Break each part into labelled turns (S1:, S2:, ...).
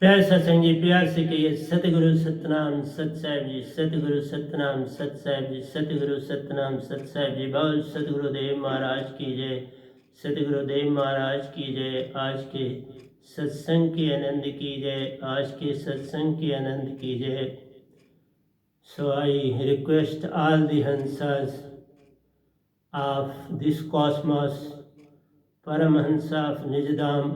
S1: प्यार सत्संग जी, प्यार से कहिए सतगुरु सतनाम सत साहिब जी, सतगुरु सतनाम सत साहिब जी, सतगुरु सतनाम सत साहिब जी। बोल सतगुरुदेव महाराज की जय, सतगुरुदेव महाराज की जय। आज के सत्संग के आनंद की जय, आज के सत्संग के आनंद की जय। So I request all the Hansas of this cosmos, Paramhansa of Nijdam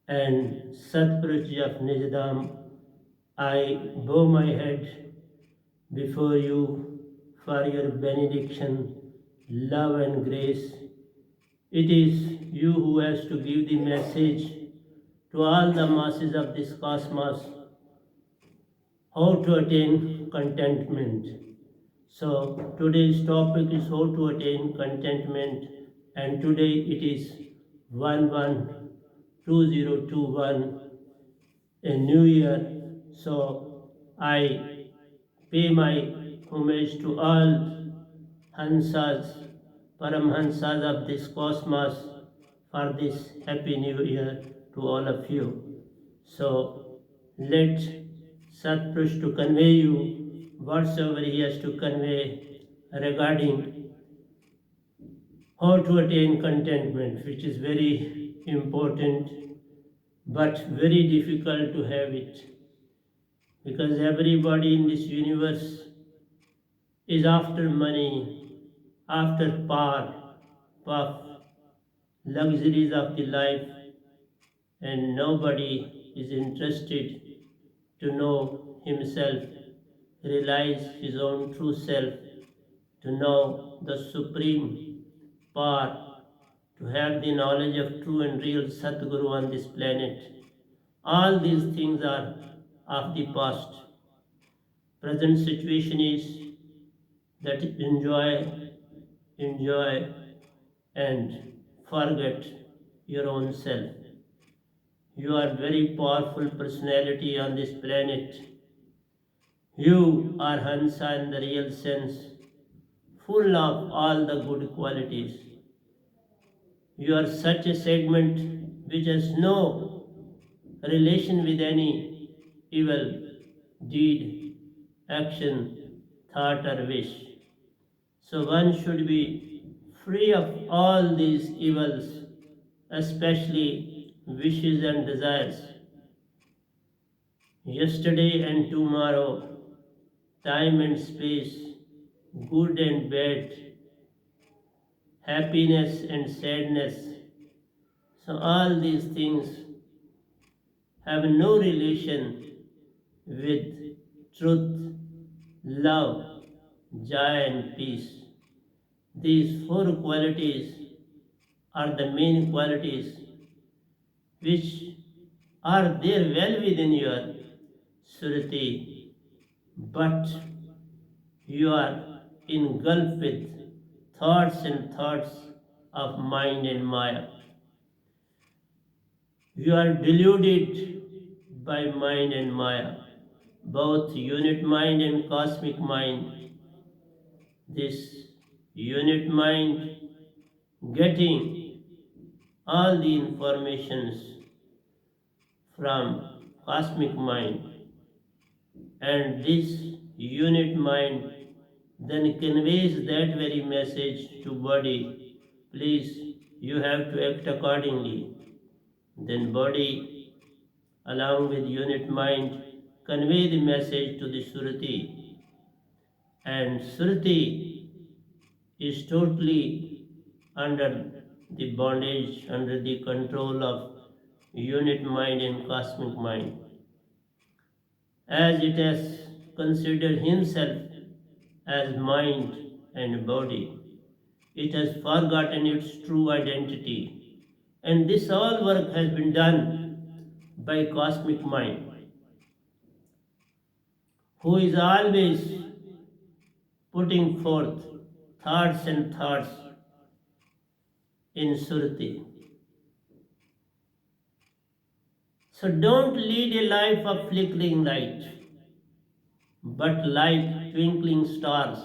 S1: and Satpurush of Nijdam, I bow my head before you for your benediction, love and grace. It is you who has to give the message to all the masses of this cosmos how to attain contentment. So today's topic is how to attain contentment, and today it is 11/2021, a new year. So I pay my homage to all Hansas, Paramhansas of this cosmos for this happy new year to all of you. So let Satpurush to convey you whatsoever he has to convey regarding how to attain contentment, which is very important but very difficult to have it, because everybody in this universe is after money, after power, puff, luxuries of the life, and nobody is interested to know himself, realize his own true self, to know the supreme power, to have the knowledge of true and real Satguru on this planet. All these things are of the past. Present situation is that enjoy and forget your own self. You are very powerful personality on this planet. You are Hansa in the real sense, full of all the good qualities. You are such a segment which has no relation with any evil deed, action, thought, or wish. So one should be free of all these evils, especially wishes and desires. Yesterday and tomorrow, time and space, good and bad, happiness and sadness. So all these things have no relation with truth, love, joy and peace. These four qualities are the main qualities which are there well within your surati, but you are engulfed with thoughts and thoughts of mind and maya. You are deluded by mind and maya, both unit mind and cosmic mind. This unit mind getting all the informations from cosmic mind, and this unit mind then conveys that very message to body. Please, you have to act accordingly. Then body along with unit mind convey the message to the surati, and surati is totally under the bondage, under the control of unit mind and cosmic mind, as it has considered himself as mind and body. It has forgotten its true identity. And this all work has been done by cosmic mind, who is always putting forth thoughts and thoughts in Surti. So don't lead a life of flickering light, but like twinkling stars,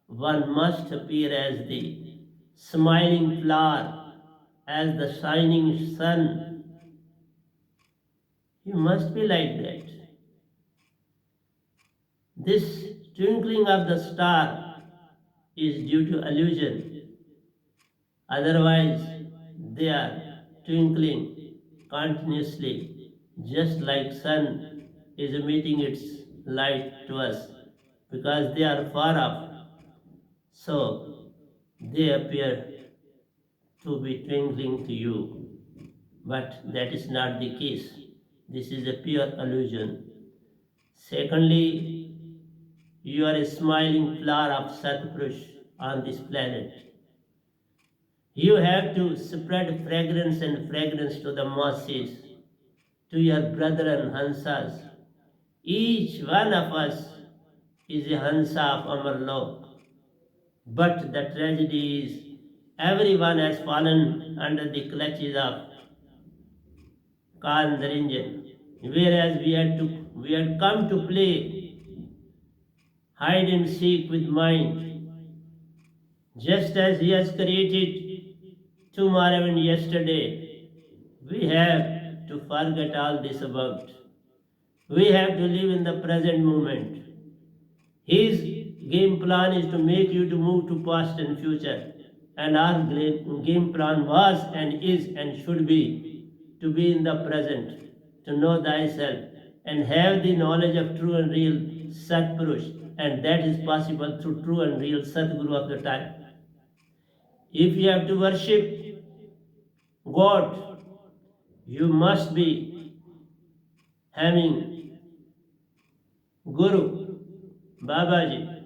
S1: one must appear as the smiling flower, as the shining sun. You must be like that. This twinkling of the star is due to illusion. Otherwise, they are twinkling continuously, just like sun is emitting its light to us, because they are far off. So they appear to be twinkling to you, but that is not the case. This is a pure illusion. Secondly, you are a smiling flower of Satpurush on this planet. You have to spread fragrance and fragrance to the masses, to your brethren Hansas. Each one of us is a Hansa of Amarlok. But the tragedy is everyone has fallen under the clutches of Khan Dharanjan, whereas we had come to play hide and seek with mind, just as he has created tomorrow and yesterday. We have to forget all this about. We have to live in the present moment. His game plan is to make you to move to past and future. And our game plan was and is and should be to be in the present, to know thyself, and have the knowledge of true and real Satpurush. And that is possible through true and real Sadguru of the time. If you have to worship God, you must be having Guru, Babaji,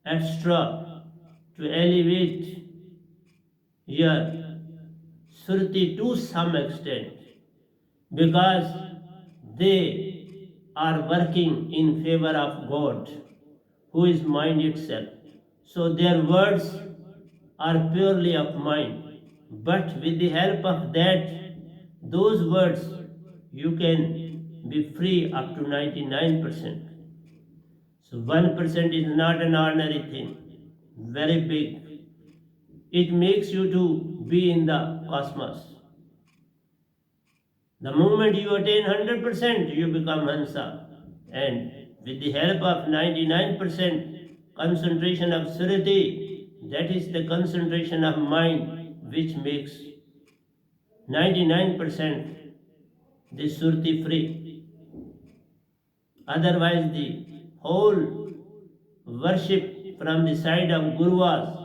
S1: extra to elevate your Surti to some extent, because they are working in favor of God, who is mind itself. So their words are purely of mind, but with the help of that, those words, you can be free up to 99%. So 1% is not an ordinary thing, very big. It makes you to be in the cosmos. The moment you attain 100%, you become Hansa. And with the help of 99% concentration of Surati, that is the concentration of mind which makes 99% the Surti free. Otherwise, the whole worship from the side of Guruvas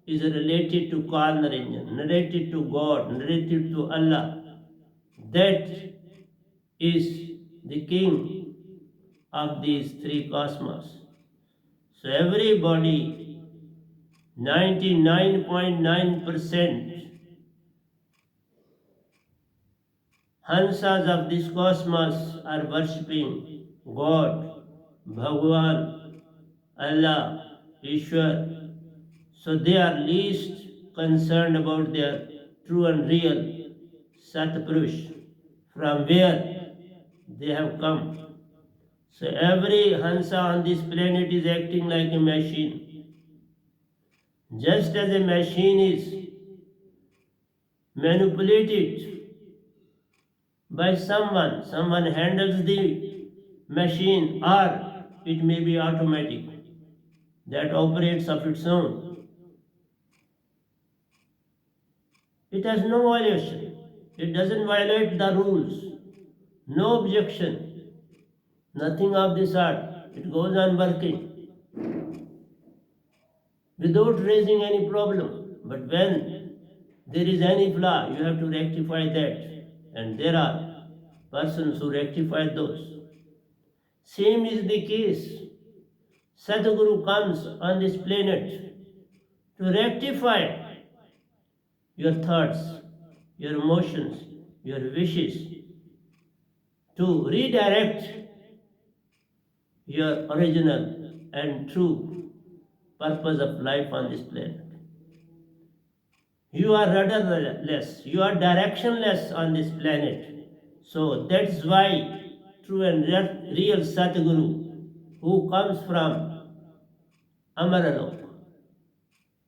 S1: is related to Kal Naranjan, related to God, related to Allah. That is the king of these three cosmos. So everybody, 99.9% Hansas of this cosmos are worshipping God, Bhagwan, Allah, Ishwar. So they are least concerned about their true and real Satpurush, from where they have come. So every Hansa on this planet is acting like a machine. Just as a machine is manipulated by someone handles the machine, or it may be automatic, that operates of its own. It has no violation. It doesn't violate the rules. No objection. Nothing of the sort. It goes on working without raising any problem. But when there is any flaw, you have to rectify that. And there are persons who rectify those. Same is the case. Sadhguru comes on this planet to rectify your thoughts, your emotions, your wishes, to redirect your original and true purpose of life on this planet. You are rudderless, you are directionless on this planet. So that's why true and real Sadhguru, who comes from Amaralok,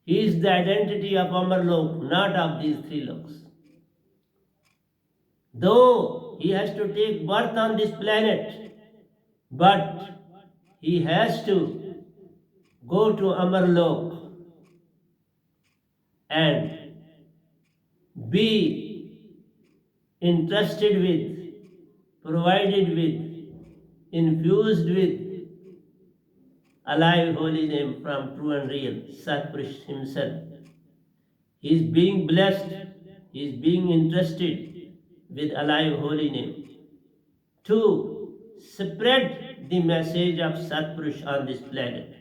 S1: he is the identity of Amarlok, not of these three loks. Though he has to take birth on this planet, but he has to go to Amarlok and be entrusted with, provided with, infused with alive holy name from true and real, Satpurush himself. He is being blessed, he is being entrusted with alive holy name to spread the message of Satpurush on this planet.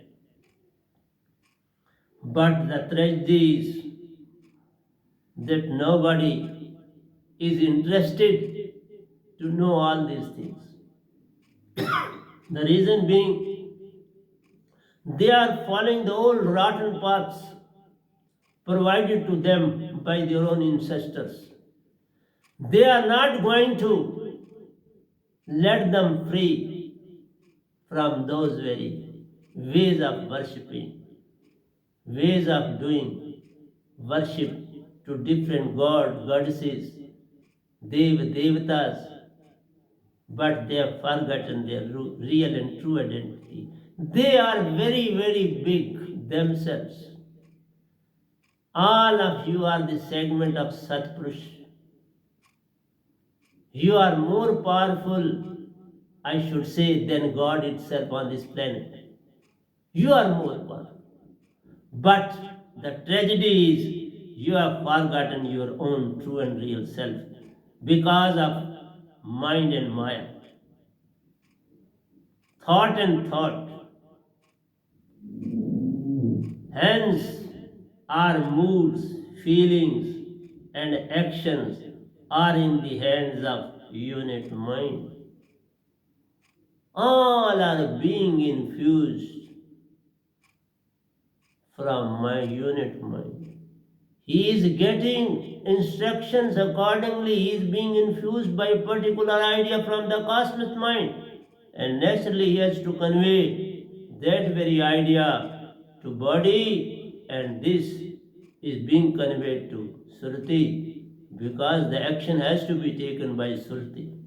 S1: But the tragedy is that nobody is interested to know all these things. The reason being, they are following the old rotten paths provided to them by their own ancestors. They are not going to let them free from those very ways of worshipping, ways of doing worship to different gods, goddesses, devatas, but they have forgotten their real and true identity. They are very, very big themselves. All of you are the segment of Satpurush. You are more powerful, I should say, than God itself on this planet. You are more powerful. But the tragedy is you have forgotten your own true and real self because of mind and maya. Thought and thought. Hence, our moods, feelings, and actions are in the hands of unit mind. All are being infused from my unit mind. He is getting instructions accordingly. He is being infused by a particular idea from the cosmic mind. And naturally he has to convey that very idea to body, and this is being conveyed to Surti because the action has to be taken by Surti.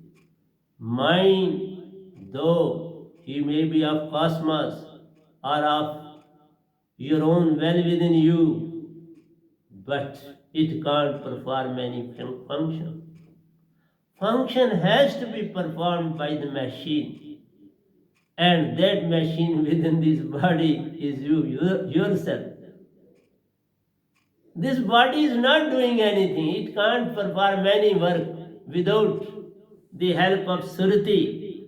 S1: Mind, though he may be of cosmos or of your own well within you, but it can't perform any function. Function has to be performed by the machine, and that machine within this body is yourself. This body is not doing anything. It can't perform any work without the help of Surti.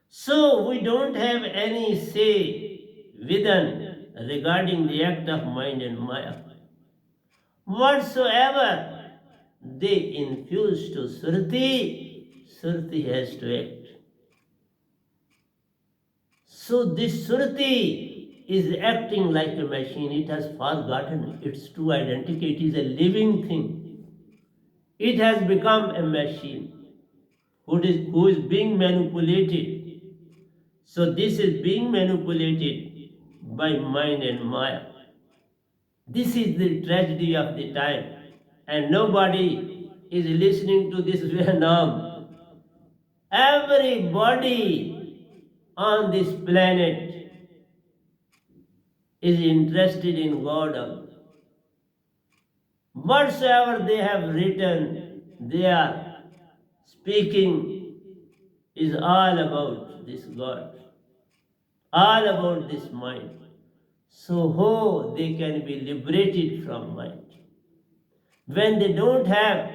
S1: So we don't have any say within regarding the act of mind and maya. Whatsoever they infuse to Surti, Surti has to act. So this Surti is acting like a machine. It has forgotten its true identity. It is a living thing. It has become a machine who is being manipulated. So this is being manipulated by mind and maya. This is the tragedy of the time, and nobody is listening to this Vietnam. Everybody on this planet is interested in God. Whatsoever they have written, they are speaking is all about this God, all about this mind. So how they can be liberated from mind? When they don't have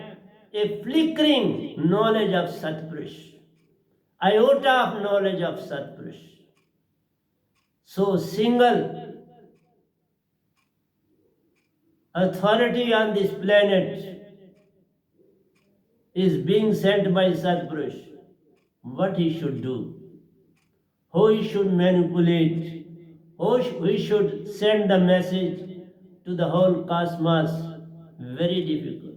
S1: a flickering knowledge of Satpurush, iota of knowledge of Satpurush. So single authority on this planet is being sent by Satpurush. What he should do, how he should manipulate, how he should send the message to the whole cosmos, very difficult.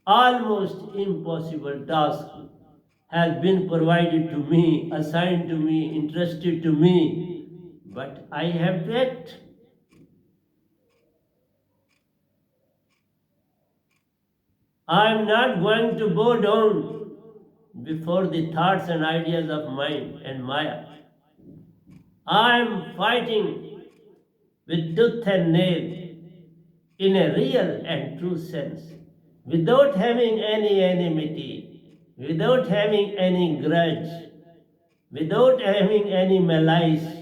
S1: Almost impossible task has been provided to me, assigned to me, entrusted to me, but I have to act. I am not going to bow down before the thoughts and ideas of mind and Maya. I am fighting with tooth and nail in a real and true sense, without having any enmity, without having any grudge, without having any malice.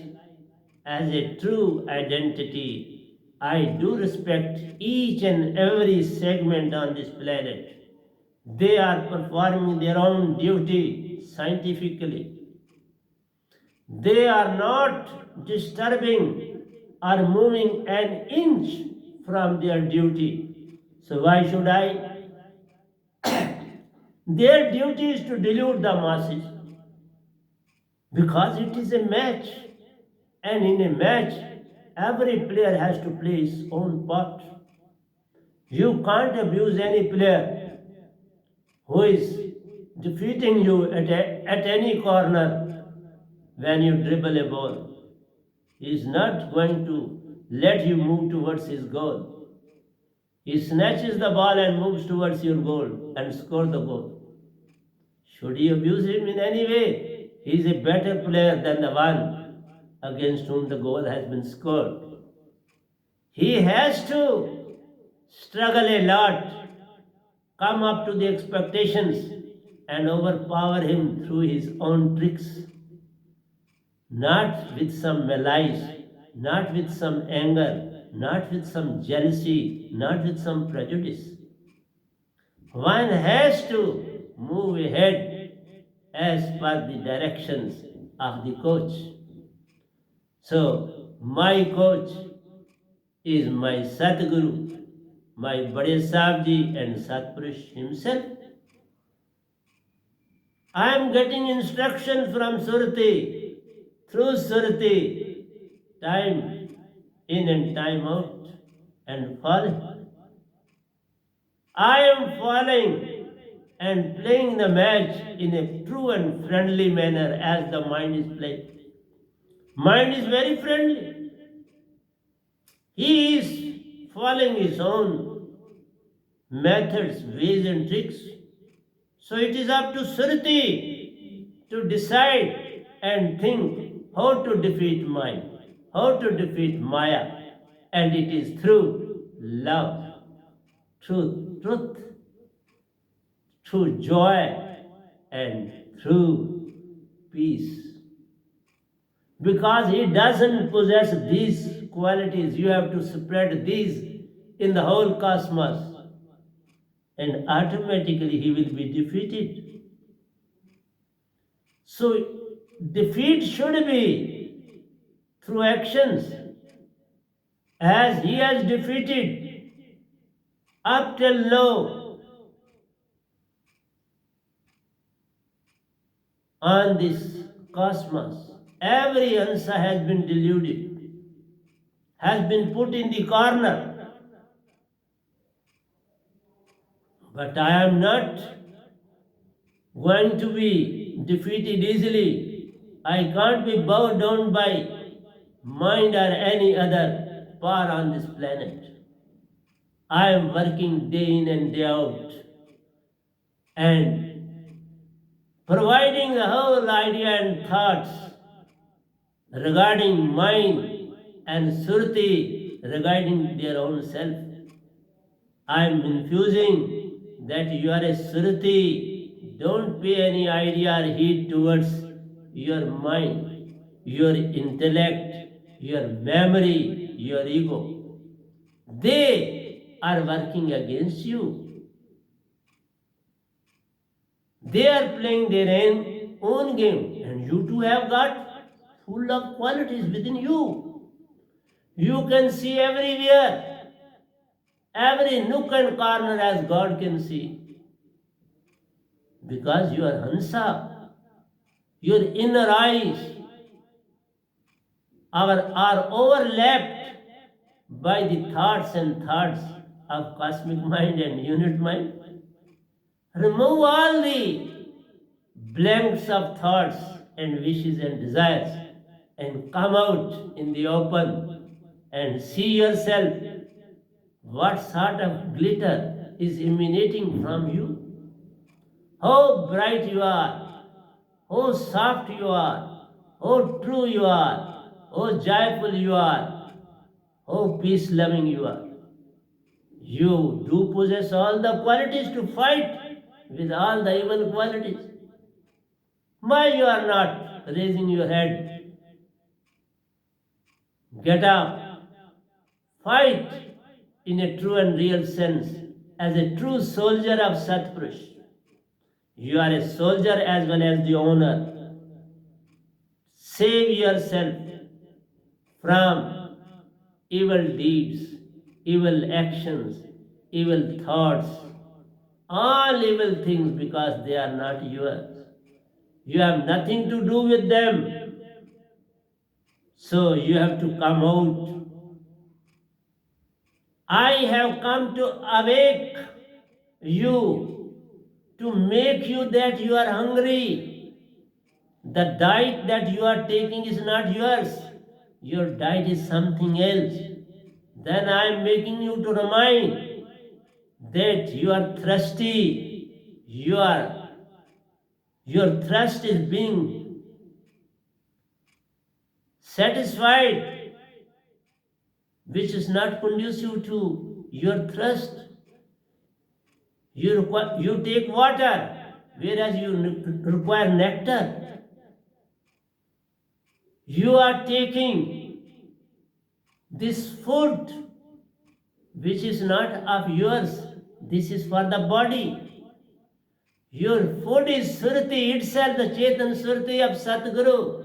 S1: As a true identity, I do respect each and every segment on this planet. They are performing their own duty scientifically. They are not disturbing or moving an inch from their duty. So why should I? Their duty is to delude the masses because it is a match. And in a match, every player has to play his own part. You can't abuse any player who is defeating you at any corner when you dribble a ball. He is not going to let you move towards his goal. He snatches the ball and moves towards your goal and score the goal. Should you abuse him in any way? He is a better player than the one against whom the goal has been scored. He has to struggle a lot, come up to the expectations, and overpower him through his own tricks. Not with some malice, not with some anger, not with some jealousy, not with some prejudice. One has to move ahead as per the directions of the coach. So, my coach is my Sadguru, my Bade Sahib Ji and Satpurush himself. I am getting instruction from Surati, through Surati, time in and time out, and falling. I am falling and playing the match in a true and friendly manner as the mind is playing. Mind is very friendly. He is following his own methods, ways and tricks. So it is up to Surati to decide and think how to defeat mind, how to defeat Maya. And it is through love, through truth, through joy, and through peace. Because he doesn't possess these qualities, you have to spread these in the whole cosmos, and automatically he will be defeated. So, defeat should be through actions, as he has defeated up till now on this cosmos. Every Hansa has been deluded, has been put in the corner. But I am not going to be defeated easily. I can't be bowed down by mind or any other power on this planet. I am working day in and day out and providing the whole idea and thoughts regarding mind and Surti regarding their own self. I am infusing that you are a Surti. Don't pay any idea or heed towards your mind, your intellect, your memory, your ego. They are working against you. They are playing their own game, and you too have got full of qualities within you. You can see everywhere, every nook and corner as God can see. Because you are Hansa, your inner eyes are overlapped by the thoughts and thoughts of cosmic mind and unit mind. Remove all the blanks of thoughts and wishes and desires and come out in the open and see yourself what sort of glitter, is emanating from you. How bright you are, how soft you are, how true you are, how joyful you are, how peace-loving you are. You do possess all the qualities to fight with all the evil qualities. Why you are not raising your head? Get up, fight in a true and real sense as a true soldier of Satpurush. You are a soldier as well as the owner. Save yourself from evil deeds, evil actions, evil thoughts, all evil things, because they are not yours. You have nothing to do with them. So you have to come out. I have come to awake you, to make you that you are hungry. The diet that you are taking is not yours. Your diet is something else. Then I am making you to remind that you are thirsty. Your thirst is being satisfied, which is not conducive to your thirst. You take water, whereas you require nectar. You are taking this food, which is not of yours. This is for the body. Your food is Surti itself, the Chetan Surti of Satguru,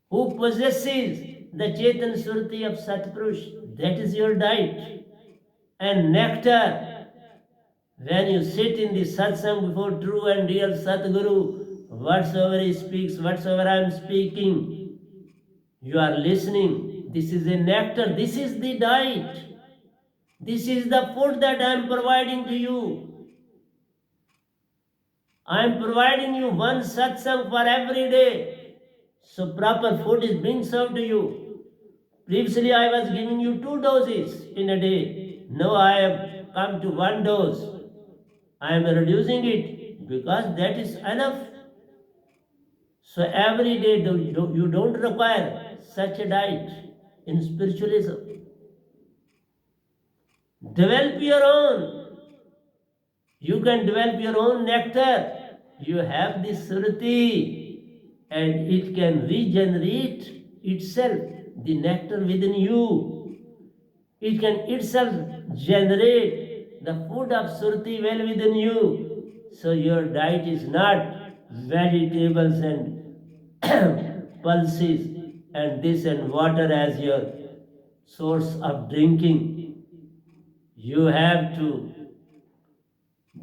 S1: who possesses the Chetan Surti of Satpurush. That is your diet. And nectar, when you sit in the satsang before true and real Satguru, whatsoever he speaks, whatsoever I am speaking, you are listening. This is a nectar, this is the diet. This is the food that I am providing to you. I am providing you one satsang for every day. So proper food is being served to you. Previously I was giving you 2 doses in a day. Now I have come to 1 dose. I am reducing it because that is enough. So every day you don't require such a diet in spiritualism. Develop your own. You can develop your own nectar. You have this Surti, and it can regenerate itself, the nectar within you. It can itself generate the food of Surti well within you. So your diet is not vegetables and pulses and this and water as your source of drinking. You have to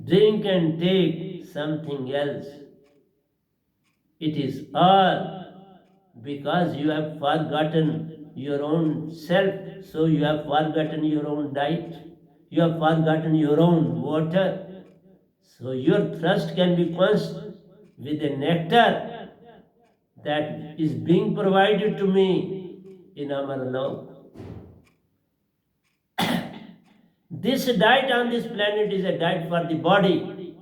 S1: drink and take something else. It is all because you have forgotten your own self, so you have forgotten your own diet, you have forgotten your own water. So your thirst can be quenched with a nectar that is being provided to me in Amarlok. This diet on this planet is a diet for the body,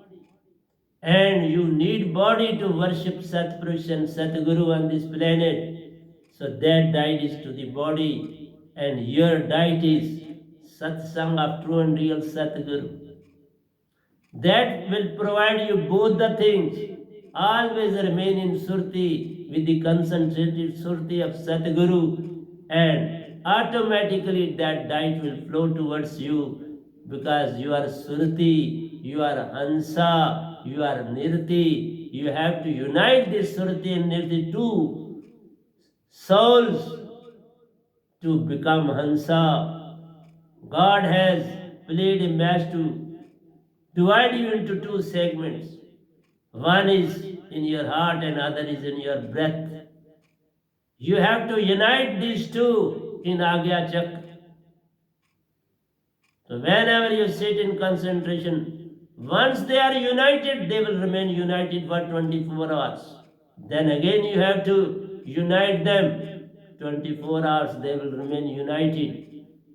S1: and you need body to worship Satpurush and Satguru on this planet. So that diet is to the body, and your diet is satsang of true and real Satguru. That will provide you both the things. Always remain in Surti with the concentrated Surti of Satguru, and automatically that diet will flow towards you, because you are Surti, you are Hansa, you are Nirti. You have to unite this Surti and Nirti, two souls, to become Hansa. God has played a match to divide you into 2 segments. One is in your heart and other is in your breath. You have to unite these 2 in Agya Chakra. So whenever you sit in concentration, once they are united, they will remain united for 24 hours. Then again you have to unite them. 24 hours they will remain united.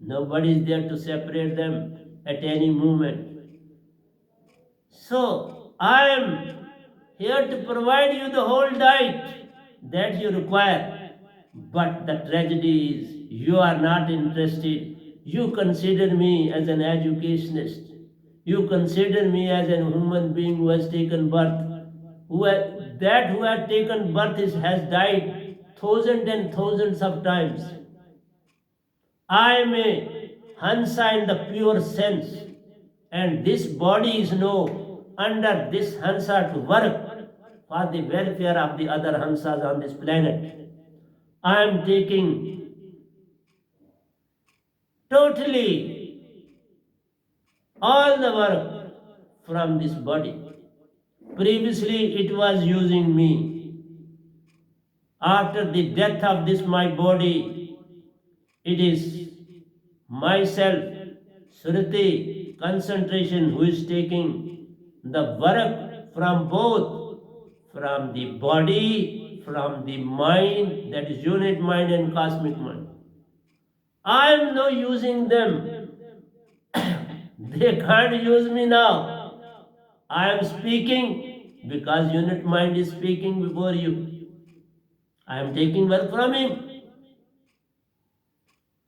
S1: Nobody is there to separate them. at any moment. So I am here to provide you the whole diet that you require. But the tragedy is you are not interested. You consider me as an educationist. You consider me as a human being who has taken birth. Who has taken birth has died thousands and thousands of times. I am a Hansa in the pure sense, and this body is no under this Hansa to work for the welfare of the other Hansas on this planet. I am taking totally all the work from this body. Previously, it was using me. After the death of this my body, it is myself, Sriti, concentration, who is taking the work from both, from the body, from the mind, that is unit mind and cosmic mind. I am not using them. They can't use me now. I am speaking because unit mind is speaking before you. I am taking work from him.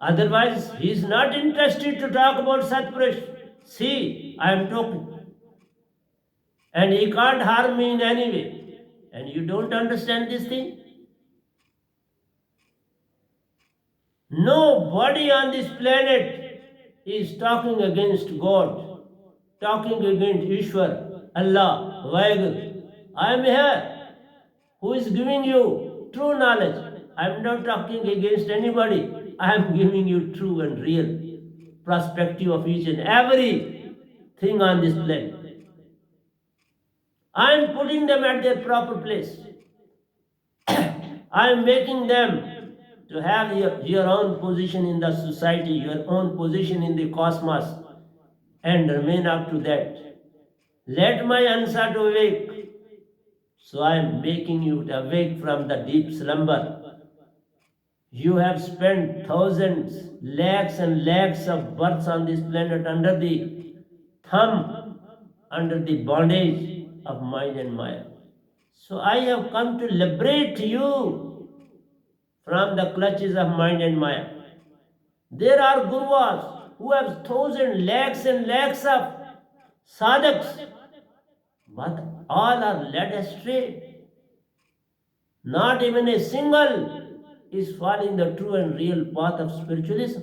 S1: Otherwise, he is not interested to talk about Satpurush. See, I am talking. And he can't harm me in any way. And you don't understand this thing? Nobody on this planet is talking against God, talking against Ishwar, Allah, Vaheguru. I am here who is giving you true knowledge. I am not talking against anybody. I am giving you true and real perspective of each and every thing on this planet. I am putting them at their proper place. I am making them to have your own position in the society, your own position in the cosmos, and remain up to that. Let my answer to awake. So I am making you to awake from the deep slumber. You have spent thousands, lakhs and lakhs of births on this planet under the thumb, under the bondage of mind and Maya. So I have come to liberate you from the clutches of mind and Maya. There are gurus who have thousands, lakhs and lakhs of sadhaks, but all are led astray. Not even a single is following the true and real path of spiritualism.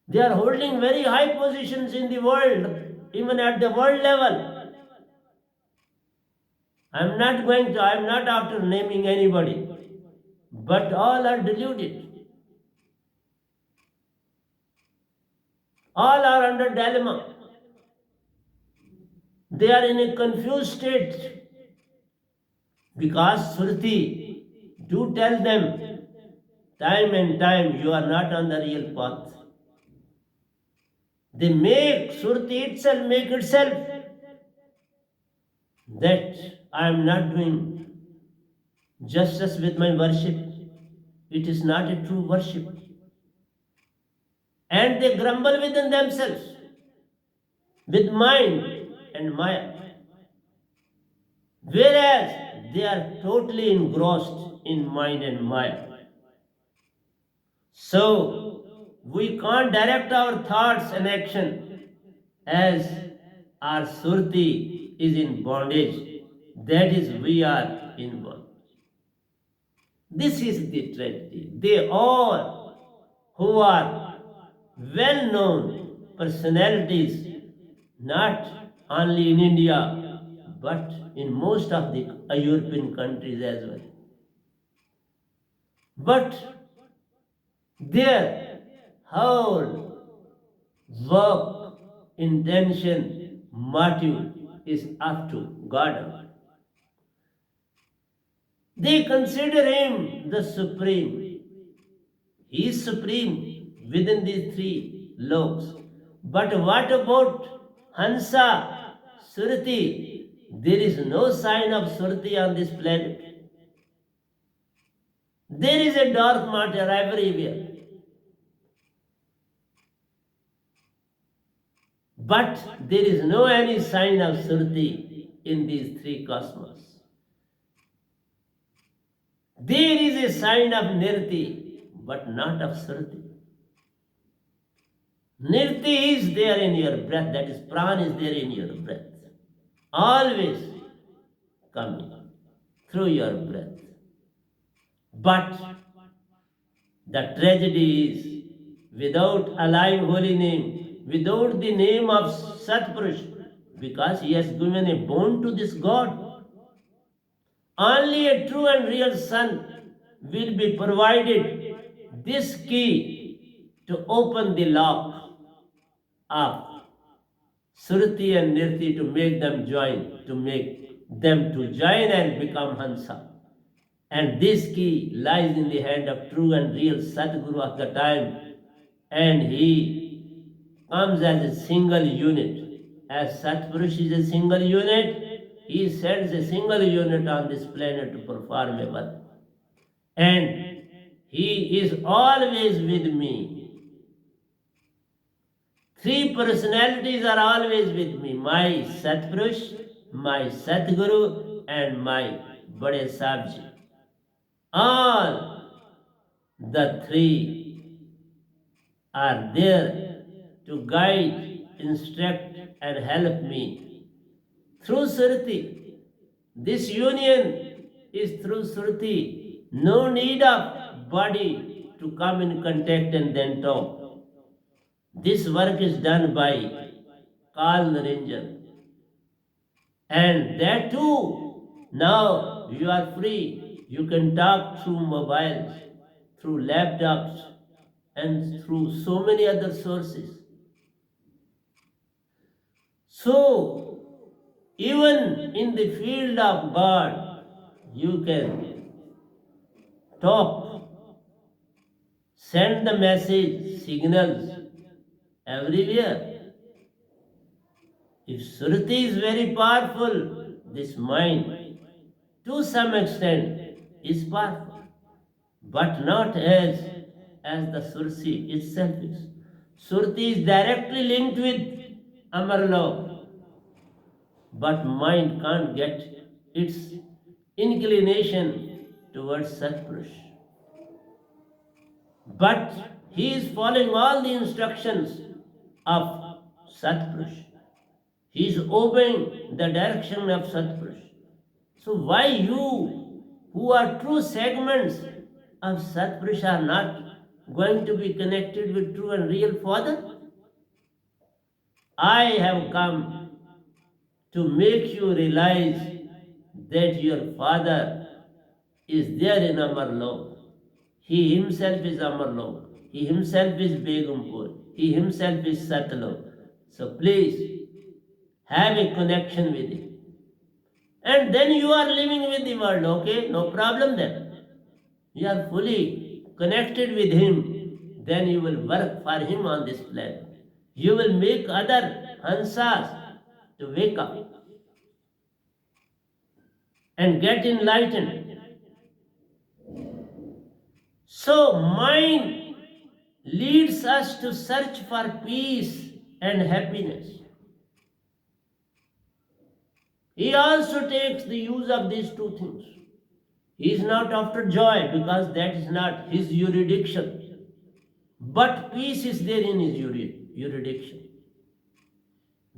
S1: They are holding very high positions in the world, even at the world level. I am not after naming anybody, but all are deluded. All are under dilemma. They are in a confused state because Shruti do tell them time and time you are not on the real path. They make Shruti itself make itself that I am not doing justice with my worship. It is not a true worship. And they grumble within themselves with mind and Maya. Whereas they are totally engrossed in mind and Maya. So we can't direct our thoughts and action as our Surti is in bondage. That is, we are in bondage. This is the tragedy. They all who are well known personalities, not only in India, but in most of the European countries as well. But their whole work, intention, motive is up to God. They consider him the supreme. He is supreme within these three loks. But what about Hansa, Surti? There is no sign of Surti on this planet. There is a dark matter everywhere. But there is no any sign of Surti in these three cosmos. There is a sign of Nirti, but not of Surti. Nirti is there in your breath, that is, Pran is there in your breath. Always coming through your breath. But the tragedy is, without alive holy name, without the name of Satpurush, because he has given a bone to this God, only a true and real son will be provided this key to open the lock of Surti and Nirti, to make them join, to make them to join and become Hansa. And this key lies in the hand of true and real Sadguru of the time, and he comes as a single unit. As Satpurush is a single unit, he sends a single unit on this planet to perform a work. And he is always with me. Three personalities are always with me: my Satpurush, my Satguru, and my Bade Sahib. All the three are there to guide, instruct, and help me through Surti. This union is through Surti. No need of body to come in contact and then talk. This work is done by Karl Ranger. And that too, now you are free. You can talk through mobiles, through laptops, and through so many other sources. So, even in the field of God, you can talk, send the message, signals everywhere. If Surti is very powerful, this mind, to some extent, is powerful, but not as the Surti itself is. Surti is directly linked with Amarlok, but mind can't get its inclination towards Satpurush. But he is following all the instructions of Satpurush. He is obeying the direction of Satpurush. So why you, who are true segments of Satpurush, are not going to be connected with true and real Father? I have come to make you realize that your Father is there in Amarlok. He himself is Amarlok. He himself is Begumpur. He himself is Satlok. So please have a connection with him. And then you are living with the world, okay? No problem then. You are fully connected with him. Then you will work for him on this planet. You will make other Hansas to wake up and get enlightened. So mind leads us to search for peace and happiness. He also takes the use of these two things. He is not after joy, because that is not his jurisdiction. But peace is there in his jurisdiction.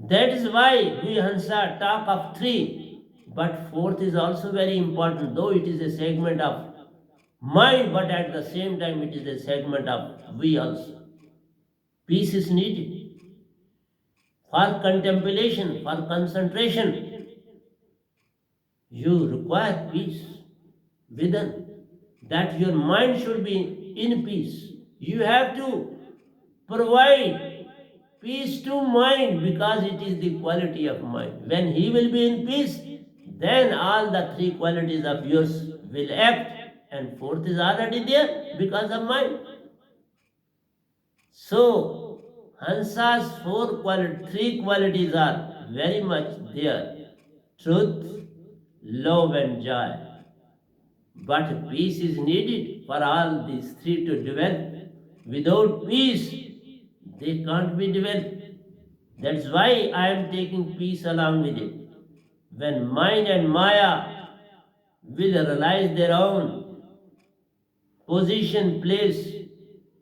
S1: That is why we Hansa talk of three, but fourth is also very important, though it is a segment of mind, but at the same time it is a segment of we also. Peace is needed for contemplation, for concentration. You require peace within, that your mind should be in peace. You have to provide peace to mind, because it is the quality of mind. When he will be in peace, then all the three qualities of yours will act, and fourth is already there because of mind. So Hansa's three qualities are very much there: truth, love, and joy. But peace is needed for all these three to develop. Without peace, they can't be developed. That's why I am taking peace along with it. When mind and Maya will realize their own position, place,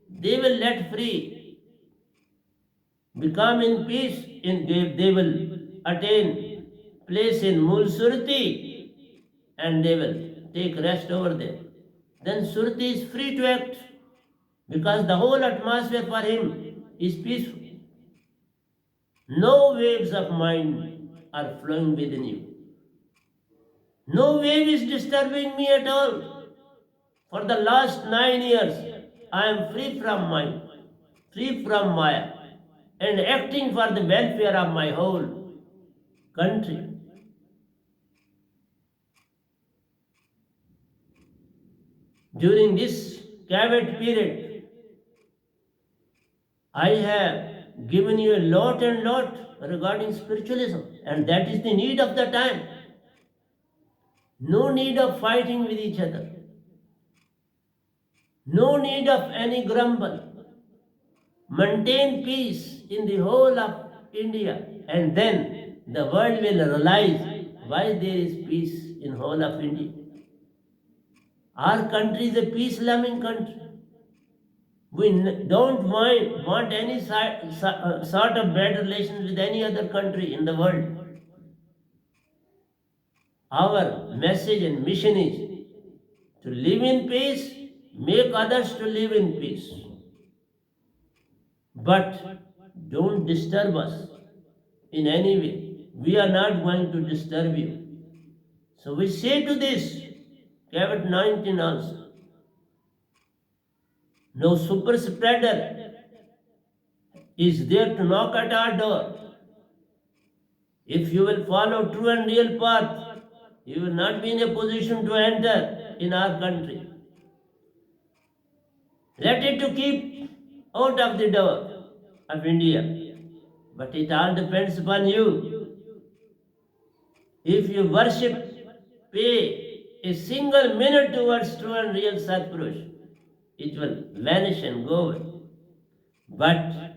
S1: they will let free, become in peace, they will attain place in Mul Surti, and they will take rest over there. Then Surti is free to act because the whole atmosphere for him is peaceful. No waves of mind are flowing within you. No wave is disturbing me at all. For the last 9 years, I am free from mind, free from Maya, and acting for the welfare of my whole country. During this COVID period, I have given you a lot and lot regarding spiritualism, and that is the need of the time. No need of fighting with each other. No need of any grumble. Maintain peace in the whole of India, and then the world will realize why there is peace in whole of India. Our country is a peace-loving country. We don't want any sort of bad relations with any other country in the world. Our message and mission is to live in peace, make others to live in peace. But don't disturb us in any way. We are not going to disturb you. So we say to this, COVID-19 also, no super spreader is there to knock at our door. If you will follow true and real path, you will not be in a position to enter in our country. Let it to keep out of the door of India. But it all depends upon you. If you worship, pay a single minute towards true and real Satpurush, it will vanish and go away. But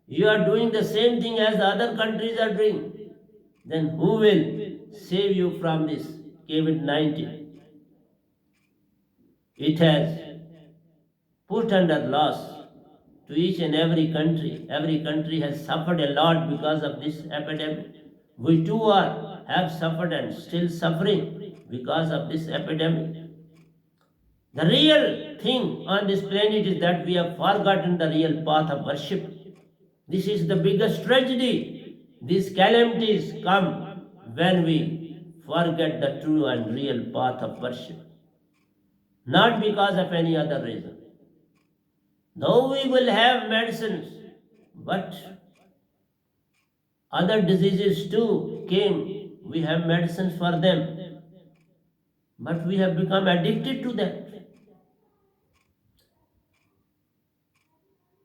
S1: you are doing the same thing as the other countries are doing. Then who will save you from this COVID-19? It has put under loss to each and every country. Every country has suffered a lot because of this epidemic. We too have suffered and still suffering because of this epidemic. The real thing on this planet is that we have forgotten the real path of worship. This is the biggest tragedy. These calamities come when we forget the true and real path of worship. Not because of any other reason. Though we will have medicines, but other diseases too came. We have medicines for them. But we have become addicted to them.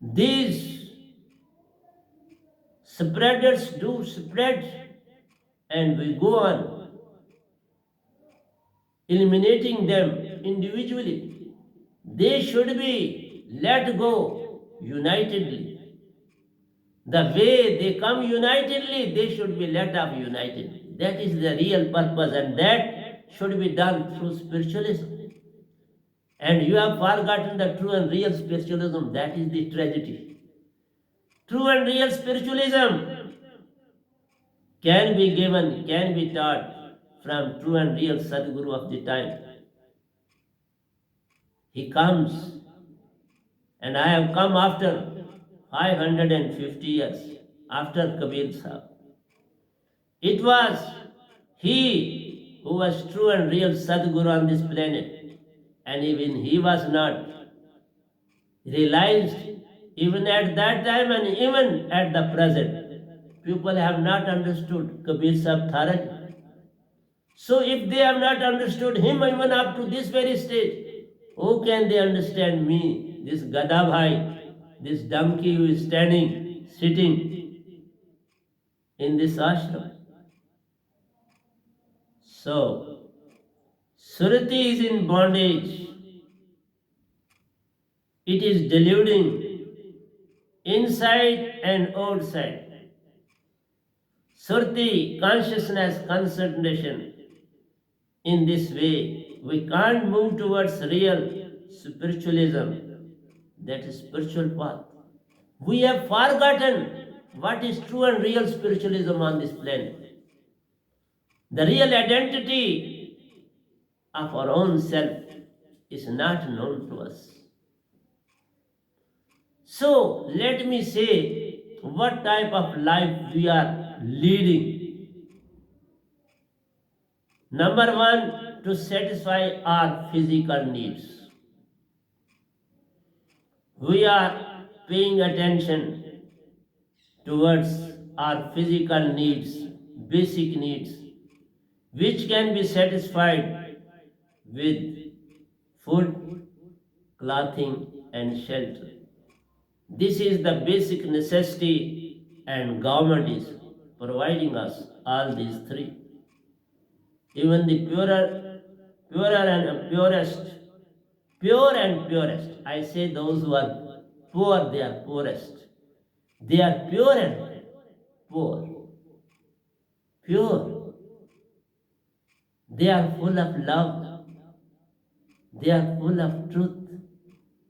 S1: These spreaders do spread, and we go on eliminating them individually. They should be let go unitedly. The way they come unitedly, they should be let off unitedly. That is the real purpose, and that should be done through spiritualism. And you have forgotten the true and real spiritualism. That is the tragedy. True and real spiritualism can be given, can be taught from true and real Sadguru of the time. He comes, and I have come after 550 years, after Kabir Sahib. It was he who was true and real Sadguru on this planet, and even he was not realized even at that time and even at the present. People have not understood Kabir Sahib thoroughly. So if they have not understood him even up to this very stage, how can they understand me, this Gada Bhai, this donkey who is standing, sitting in this ashram? So, Surati is in bondage. It is deluding inside and outside. Surti, consciousness, concentration. In this way, we can't move towards real spiritualism, that is spiritual path. We have forgotten what is true and real spiritualism on this planet. The real identity of our own self is not known to us. So let me say what type of life we are leading. Number one, to satisfy our physical needs. We are paying attention towards our physical needs, basic needs, which can be satisfied with food, clothing, and shelter. This is the basic necessity, and government is providing us all these three. Even the pure and purest. I say those who are poor, they are poorest. They are pure and poor. Pure. They are full of love. They are full of truth.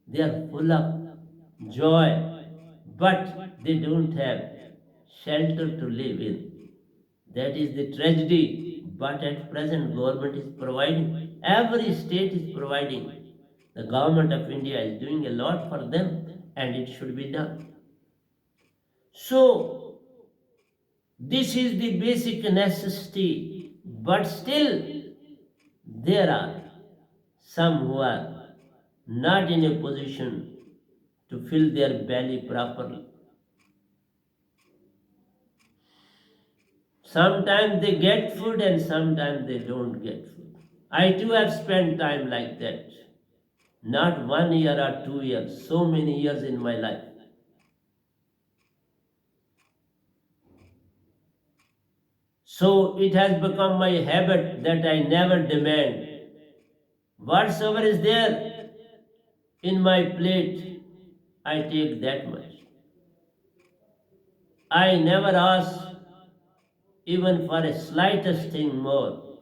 S1: They are full of joy. But they don't have shelter to live in. That is the tragedy. But at present, government is providing. Every state is providing. The government of India is doing a lot for them, and it should be done. So, this is the basic necessity, but still there are some who are not in a position to fill their belly properly. Sometimes they get food and sometimes they don't get food. I too have spent time like that. Not 1 year or 2 years, so many years in my life. So it has become my habit that I never demand. Whatsoever is there in my plate, I take that much. I never ask even for a slightest thing more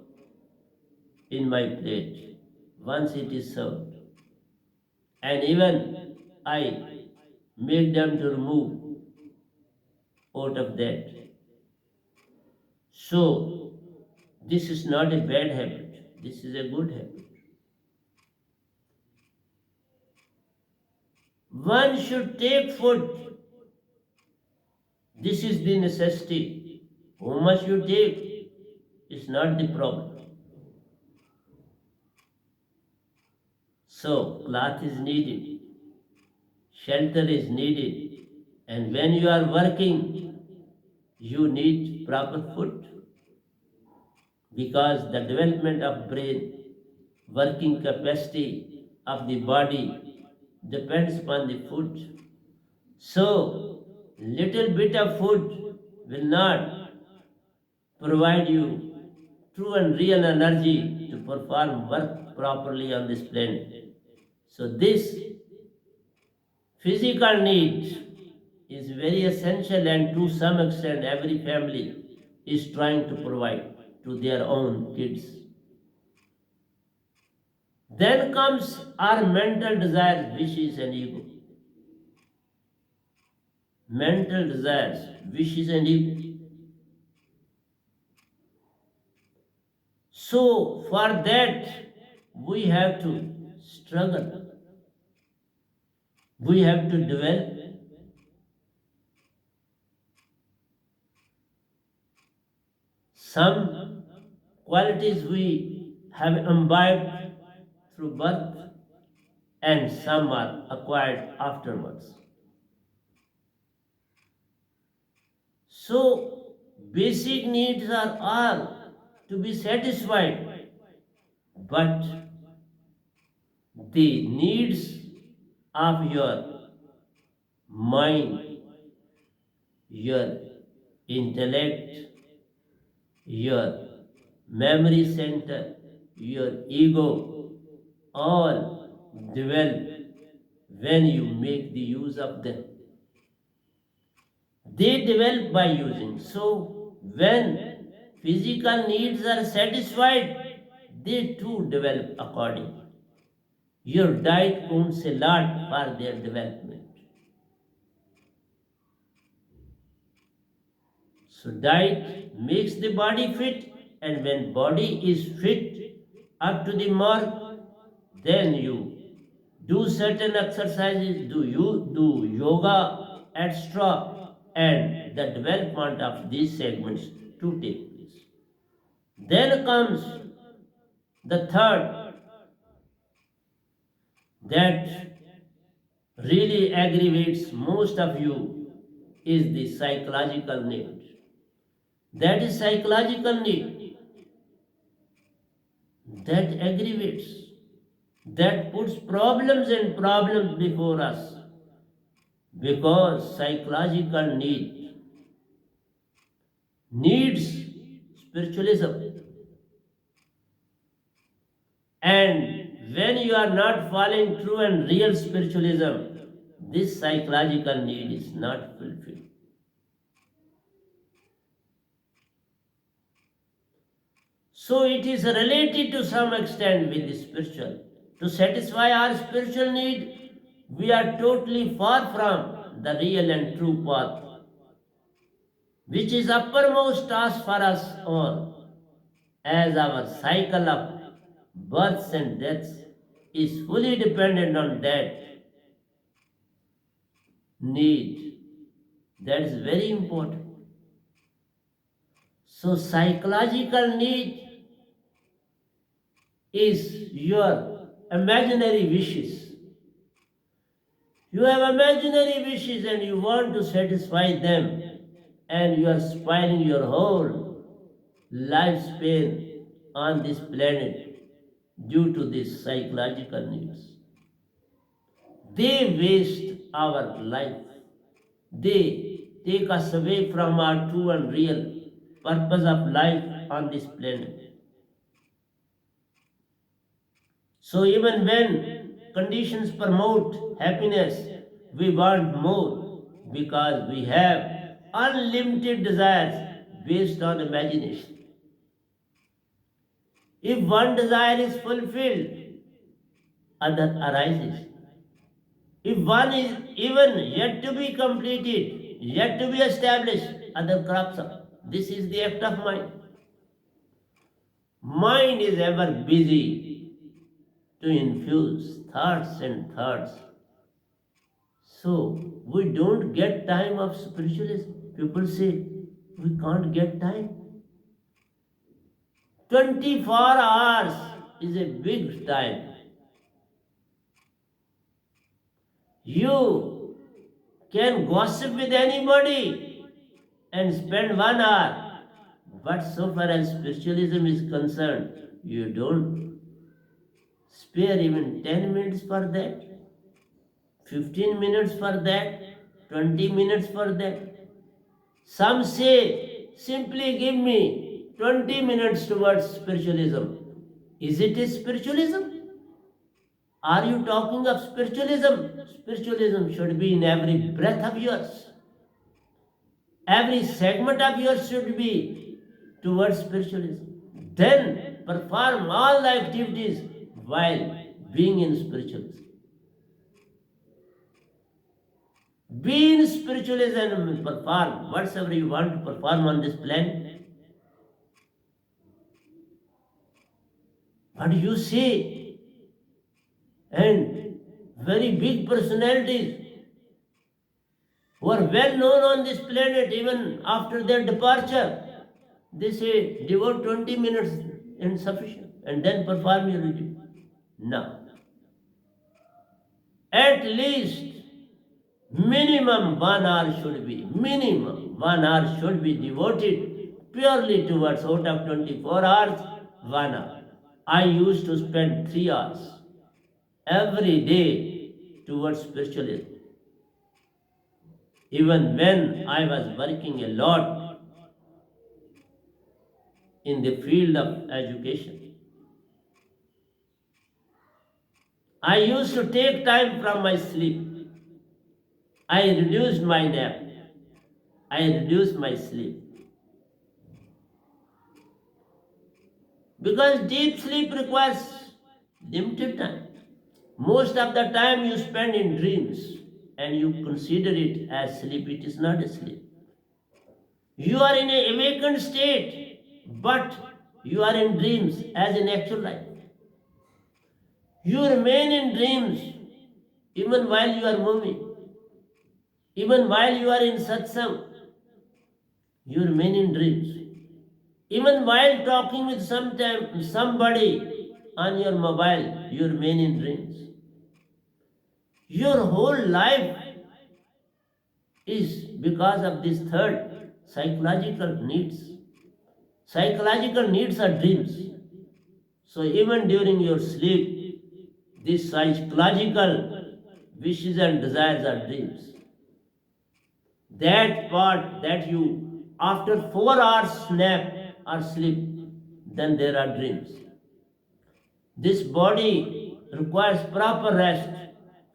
S1: in my plate once it is served. And even I make them to remove out of that. So this is not a bad habit. This is a good habit. One should take food. This is the necessity. How much you take is not the problem. So cloth is needed, shelter is needed, and when you are working, you need proper food, because the development of brain, working capacity of the body depends upon the food. So little bit of food will not provide you true and real energy to perform work properly on this planet. So this physical need is very essential, and to some extent every family is trying to provide to their own kids. Then comes our mental desires, wishes and ego. Mental desires, wishes and ego. So for that we have to struggle. We have to develop some qualities we have imbibed through birth, and some are acquired afterwards. So basic needs are all to be satisfied, but the needs of your mind, your intellect, your memory center, your ego, all develop when you make the use of them. They develop by using. So When physical needs are satisfied, they too develop accordingly. Your diet counts a lot for their development. So diet makes the body fit, and when body is fit up to the mark, then you do certain exercises, do yoga, etc., and the development of these segments to take place. Then comes the third that really aggravates most of you is the psychological need. That is psychological need that aggravates, that puts problems and problems before us, because psychological needs spiritualism. And when you are not following true and real spiritualism, this psychological need is not fulfilled. So it is related to some extent with the spiritual. To satisfy our spiritual need, we are totally far from the real and true path, which is uppermost task for us all, as our cycle of births and deaths is fully dependent on that need. That is very important. So psychological need is your imaginary wishes. You have imaginary wishes and you want to satisfy them, and you are spoiling your whole lifespan on this planet due to these psychological needs. They waste our life. They take us away from our true and real purpose of life on this planet. So even when conditions promote happiness, we want more because we have unlimited desires based on imagination. If one desire is fulfilled, other arises. If one is even yet to be completed, yet to be established, other crops up. This is the act of mind. Mind is ever busy to infuse thoughts and thoughts. So we don't get time of spiritualism. People say we can't get time. 24 hours is a big time. You can gossip with anybody and spend 1 hour. But so far as spiritualism is concerned, you don't spare even 10 minutes for that, 15 minutes for that, 20 minutes for that. Some say, simply give me 20 minutes towards spiritualism. Is it a spiritualism? Are you talking of spiritualism? Spiritualism should be in every breath of yours. Every segment of yours should be towards spiritualism. Then perform all the activities while being in spiritualism. Be in spiritualism and perform whatsoever you want to perform on this planet. But you see, and very big personalities who are well known on this planet even after their departure, they say devote 20 minutes and sufficient and then perform your duty. No. At least minimum 1 hour should be, devoted purely towards, out of 24 hours, 1 hour. I used to spend 3 hours every day towards spiritualism. Even when I was working a lot in the field of education, I used to take time from my sleep. I reduced my nap. I reduced my sleep. Because deep sleep requires limited time. Most of the time you spend in dreams and you consider it as sleep. It is not a sleep. You are in a awakened state, but you are in dreams as in actual life. You remain in dreams even while you are moving, even while you are in satsang, you remain in dreams. Even while talking with somebody on your mobile, you remain in dreams. Your whole life is because of this third psychological needs. Psychological needs are dreams. So even during your sleep, these psychological wishes and desires are dreams. That part that you, after 4 hours nap or sleep, then there are dreams. This body requires proper rest,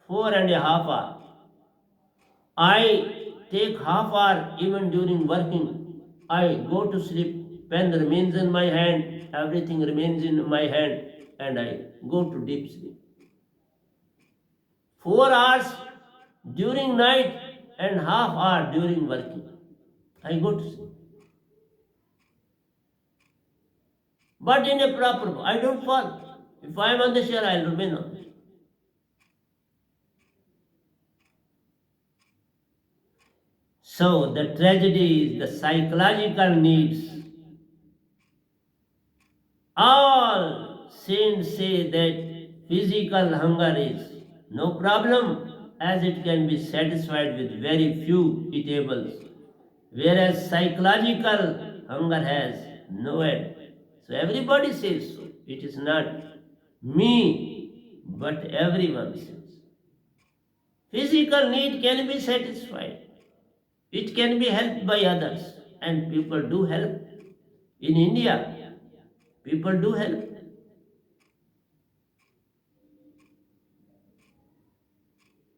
S1: 4.5 hours. I take half hour even during working. I go to sleep, pen remains in my hand, everything remains in my hand, and I go to deep sleep. 4 hours during night and half hour during working. I go to sleep. But in a proper, I don't fall. If I am on the chair, I will remain on it. So the tragedy is the psychological needs. All saints say that physical hunger is no problem as it can be satisfied with very few eatables, whereas psychological hunger has no end. So everybody says so. It is not me, but everyone says. Physical need can be satisfied. It can be helped by others, and people do help. In India, people do help.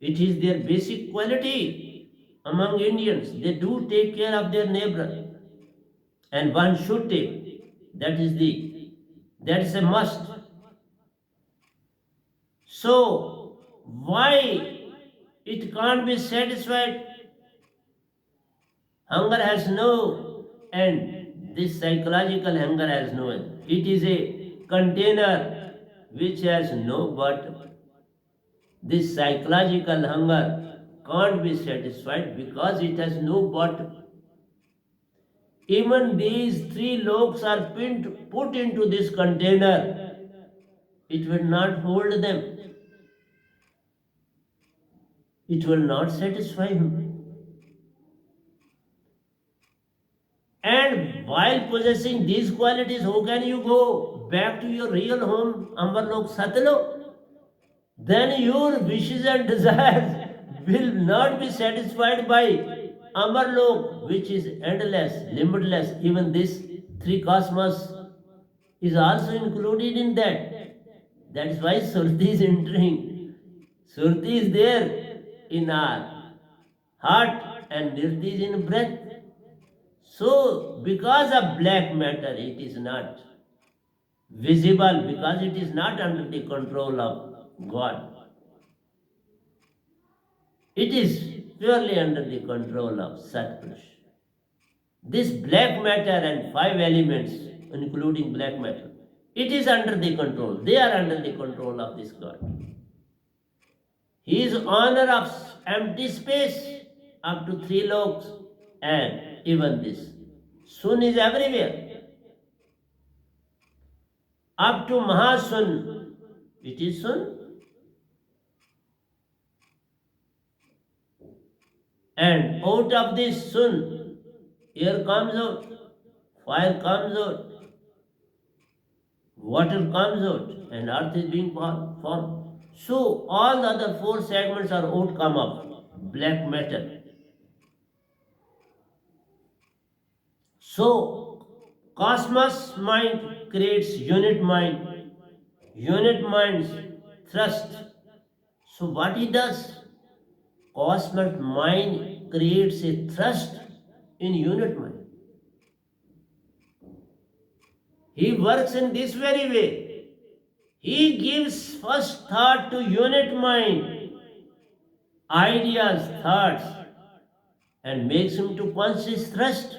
S1: It is their basic quality among Indians. They do take care of their neighbor, and one should take. That is a must. So why it can't be satisfied? Hunger has no end. This psychological hunger has no end. It is a container which has no bottom. This psychological hunger can't be satisfied because it has no bottom. Even these three loaves are put into this container, it will not hold them. It will not satisfy him. And while possessing these qualities, how can you go back to your real home, Amarlok Satyalok? Then your wishes and desires will not be satisfied by Amarlok, which is endless, limitless. Even this three cosmos is also included in that. That is why Surti is entering. Surti is there in our heart and Nirti is in breath. So, because of black matter, it is not visible because it is not under the control of God. It is purely under the control of Satpurush. This black matter and 5 elements, including black matter, it is under the control. They are under the control of this God. He is owner of empty space up to 3 loks and even this. Sun is everywhere. Up to Mahasun, it is Sun. And out of this Sun, air comes out, fire comes out, water comes out, and earth is being formed. So all the other 4 segments are outcome of black matter. So cosmos mind creates unit mind. Unit minds thrust. So what he does? Cosmic mind creates a thrust in unit mind. He works in this very way. He gives first thought to unit mind, ideas, thoughts, and makes him to conscious thrust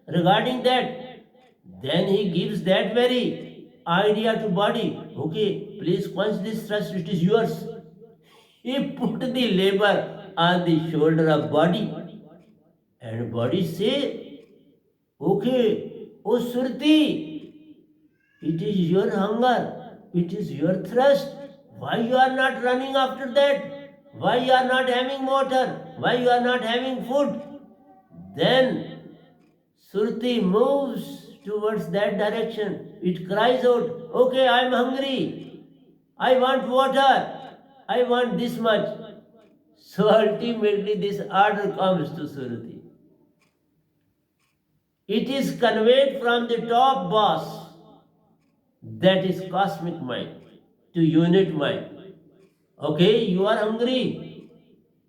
S1: regarding that. Then he gives that very idea to body. Okay, please quench this thrust, it is yours. He put the labor on the shoulder of body, and body say, okay, oh Surti, it is your hunger, it is your thirst. Why you are not running after that? Why you are not having water? Why you are not having food? Then Surti moves towards that direction. It cries out, okay, I am hungry. I want water. I want this much. So ultimately this order comes to Surti. It is conveyed from the top boss, that is cosmic mind, to unit mind. Okay, you are hungry.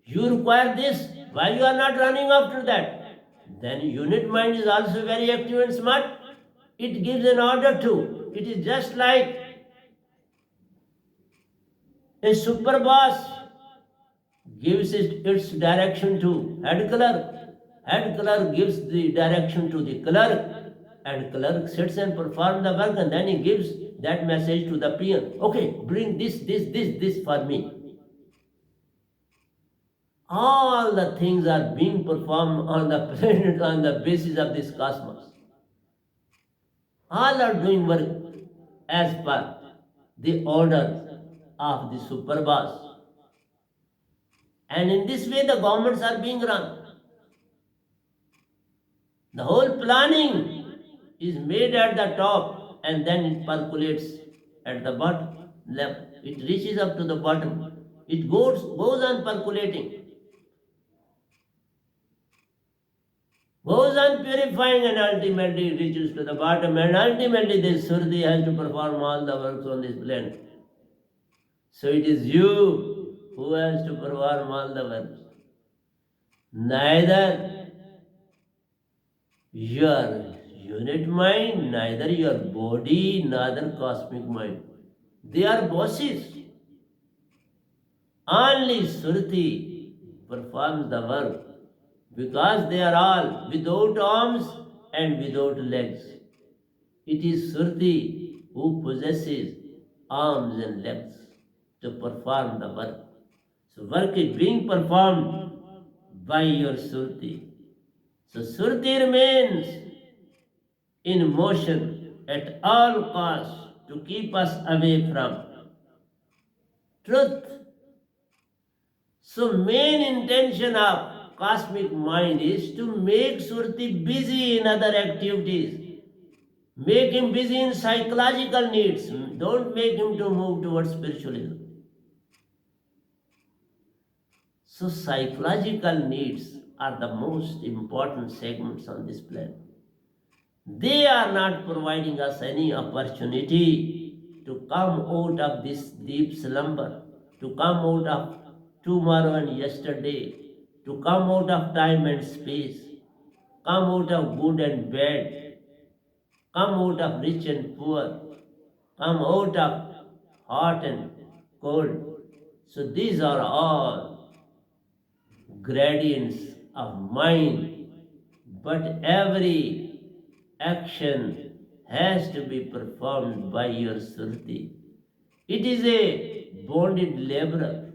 S1: You require this. Why you are not running after that? Then unit mind is also very active and smart. It gives an order to. It is just like a super boss gives its direction to head clerk. Head clerk gives the direction to the clerk, and clerk sits and performs the work, and then he gives that message to the peon. Okay, bring this for me. All the things are being performed on the planet on the basis of this cosmos. All are doing work as per the order of the super boss. And in this way the governments are being run. The whole planning is made at the top and then it percolates at the bottom level. It reaches up to the bottom. It goes on percolating. Goes on purifying and ultimately reaches to the bottom, and ultimately this Surti has to perform all the works on this planet. So it is you who has to perform all the works. Neither your unit mind, neither your body, neither cosmic mind. They are bosses. Only Surti performs the work, because they are all without arms and without legs. It is Surti who possesses arms and legs to perform the work. So work is being performed by your Surti. So Surti remains in motion at all costs to keep us away from truth. So main intention of cosmic mind is to make Surti busy in other activities. Make him busy in psychological needs. Don't make him to move towards spiritualism. So psychological needs are the most important segments on this planet. They are not providing us any opportunity to come out of this deep slumber, to come out of tomorrow and yesterday, to come out of time and space, come out of good and bad, come out of rich and poor, come out of hot and cold. So these are all gradients of mind, but every action has to be performed by your Surti. It is a bonded laborer,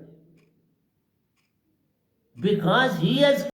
S1: because he has